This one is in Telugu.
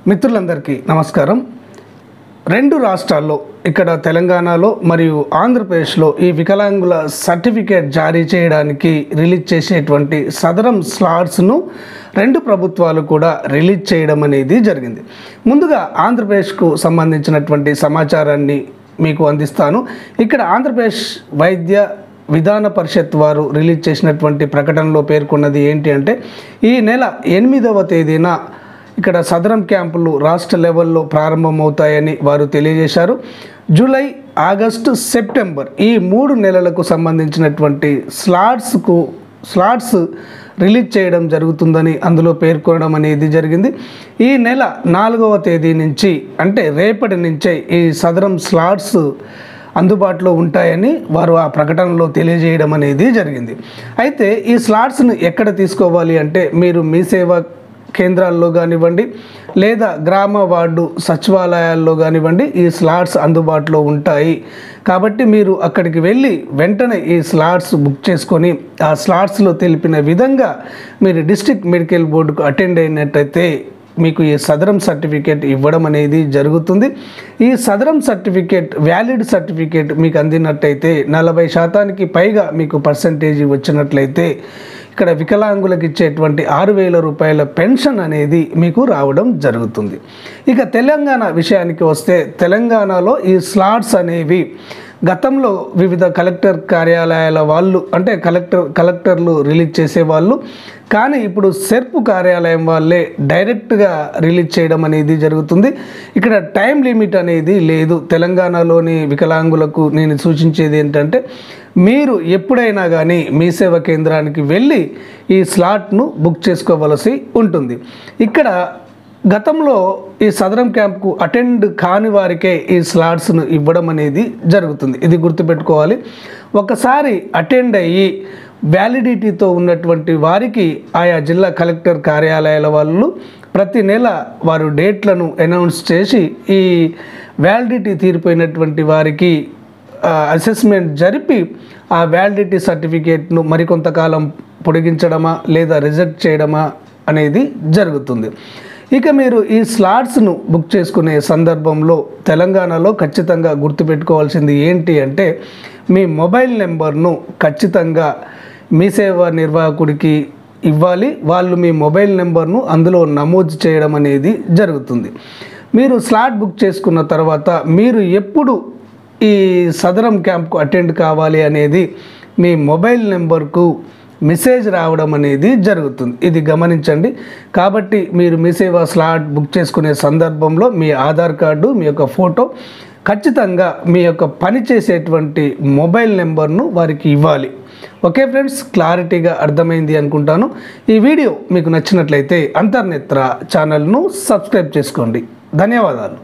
మిత్రులందరికీ నమస్కారం. రెండు రాష్ట్రాల్లో ఇక్కడ తెలంగాణలో మరియు ఆంధ్రప్రదేశ్లో ఈ వికలాంగుల సర్టిఫికేట్ జారీ చేయడానికి రిలీజ్ చేసేటువంటి సదరం స్లాట్స్ను రెండు ప్రభుత్వాలు కూడా రిలీజ్ చేయడం అనేది జరిగింది. ముందుగా ఆంధ్రప్రదేశ్కు సంబంధించినటువంటి సమాచారాన్ని మీకు అందిస్తాను. ఇక్కడ ఆంధ్రప్రదేశ్ వైద్య విధాన పరిషత్ వారు రిలీజ్ చేసినటువంటి ప్రకటనలో పేర్కొన్నది ఏంటి అంటే, ఈ నెల 8వ తేదీన ఇక్కడ సదరం క్యాంపులు రాష్ట్ర లెవెల్లో ప్రారంభమవుతాయని వారు తెలియజేశారు. జూలై, ఆగస్టు, సెప్టెంబర్ ఈ 3 నెలలకు సంబంధించినటువంటి స్లాట్స్ రిలీజ్ చేయడం జరుగుతుందని అందులో పేర్కొనడం అనేది జరిగింది. ఈ నెల 4వ తేదీ నుంచి అంటే రేపటి నుంచే ఈ సదరం స్లాట్స్ అందుబాటులో ఉంటాయని వారు ఆ ప్రకటనలో తెలియజేయడం అనేది జరిగింది. అయితే ఈ స్లాట్స్ను ఎక్కడ తీసుకోవాలి అంటే, మీరు మీ సేవా కేంద్రాల్లో కానివ్వండి లేదా గ్రామ వార్డు సచివాలయాల్లో కానివ్వండి ఈ స్లాట్స్ అందుబాటులో ఉంటాయి. కాబట్టి మీరు అక్కడికి వెళ్ళి వెంటనే ఈ స్లాట్స్ బుక్ చేసుకొని ఆ స్లాట్స్లో తెలిపిన విధంగా మీరు డిస్ట్రిక్ట్ మెడికల్ బోర్డుకు అటెండ్ అయినట్టయితే మీకు ఈ సదరం సర్టిఫికేట్ ఇవ్వడం అనేది జరుగుతుంది. ఈ సదరం సర్టిఫికేట్ వ్యాలిడ్ సర్టిఫికేట్ మీకు అందినట్టయితే 40% పైగా మీకు పర్సంటేజ్ వచ్చినట్లయితే ఇక్కడ వికలాంగులకు ఇచ్చేటువంటి 6,000 రూపాయల పెన్షన్ అనేది మీకు రావడం జరుగుతుంది. ఇక తెలంగాణ విషయానికి వస్తే, తెలంగాణలో ఈ స్లాట్స్ అనేవి గతంలో వివిధ కలెక్టర్ కార్యాలయాల వాళ్ళు అంటే కలెక్టర్లు రిలీజ్ చేసేవాళ్ళు, కానీ ఇప్పుడు సెర్ప్ కార్యాలయం వాళ్ళే డైరెక్ట్గా రిలీజ్ చేయడం అనేది జరుగుతుంది. ఇక్కడ టైం లిమిట్ అనేది లేదు. తెలంగాణలోని వికలాంగులకు నేను సూచించేది ఏంటంటే, మీరు ఎప్పుడైనా కానీ మీ సేవా కేంద్రానికి వెళ్ళి ఈ స్లాట్ను బుక్ చేసుకోవలసి ఉంటుంది. ఇక్కడ గతంలో ఈ సదరం క్యాంప్కు అటెండ్ కాని వారికే ఈ స్లాట్స్ను ఇవ్వడం అనేది జరుగుతుంది. ఇది గుర్తుపెట్టుకోవాలి. ఒకసారి అటెండ్ అయ్యి వ్యాలిడిటీతో ఉన్నటువంటి వారికి ఆయా జిల్లా కలెక్టర్ కార్యాలయాల వాళ్ళు ప్రతి నెల వారు డేట్లను అనౌన్స్ చేసి ఈ వ్యాలిడిటీ తీరిపోయినటువంటి వారికి అసెస్మెంట్ జరిపి ఆ వ్యాలిడిటీ సర్టిఫికేట్ను మరికొంతకాలం పొడిగించడమా లేదా రిజెక్ట్ చేయడమా అనేది జరుగుతుంది. ఇక మీరు ఈ స్లాట్స్ను బుక్ చేసుకునే సందర్భంలో తెలంగాణలో ఖచ్చితంగా గుర్తుపెట్టుకోవాల్సింది ఏంటి అంటే, మీ మొబైల్ నెంబర్ను ఖచ్చితంగా మీ సేవా నిర్వాహకుడికి ఇవ్వాలి. వాళ్ళు మీ మొబైల్ నెంబర్ను అందులో నమోదు చేయడం అనేది జరుగుతుంది. మీరు స్లాట్ బుక్ చేసుకున్న తర్వాత మీరు ఎప్పుడు ఈ సదరం క్యాంప్కు అటెండ్ కావాలి అనేది మీ మొబైల్ నెంబర్కు మెసేజ్ రావడం అనేది జరుగుతుంది. ఇది గమనించండి. కాబట్టి మీరు మీ సేవా స్లాట్ బుక్ చేసుకునే సందర్భంలో మీ ఆధార్ కార్డు, మీ యొక్క ఫోటో, ఖచ్చితంగా మీ యొక్క పని చేసేటువంటి మొబైల్ నెంబర్ను వారికి ఇవ్వాలి. ఓకే ఫ్రెండ్స్, క్లారిటీగా అర్థమైంది అనుకుంటాను. ఈ వీడియో మీకు నచ్చినట్లయితే అంతర్నేత్ర ఛానల్ను సబ్స్క్రైబ్ చేసుకోండి. ధన్యవాదాలు.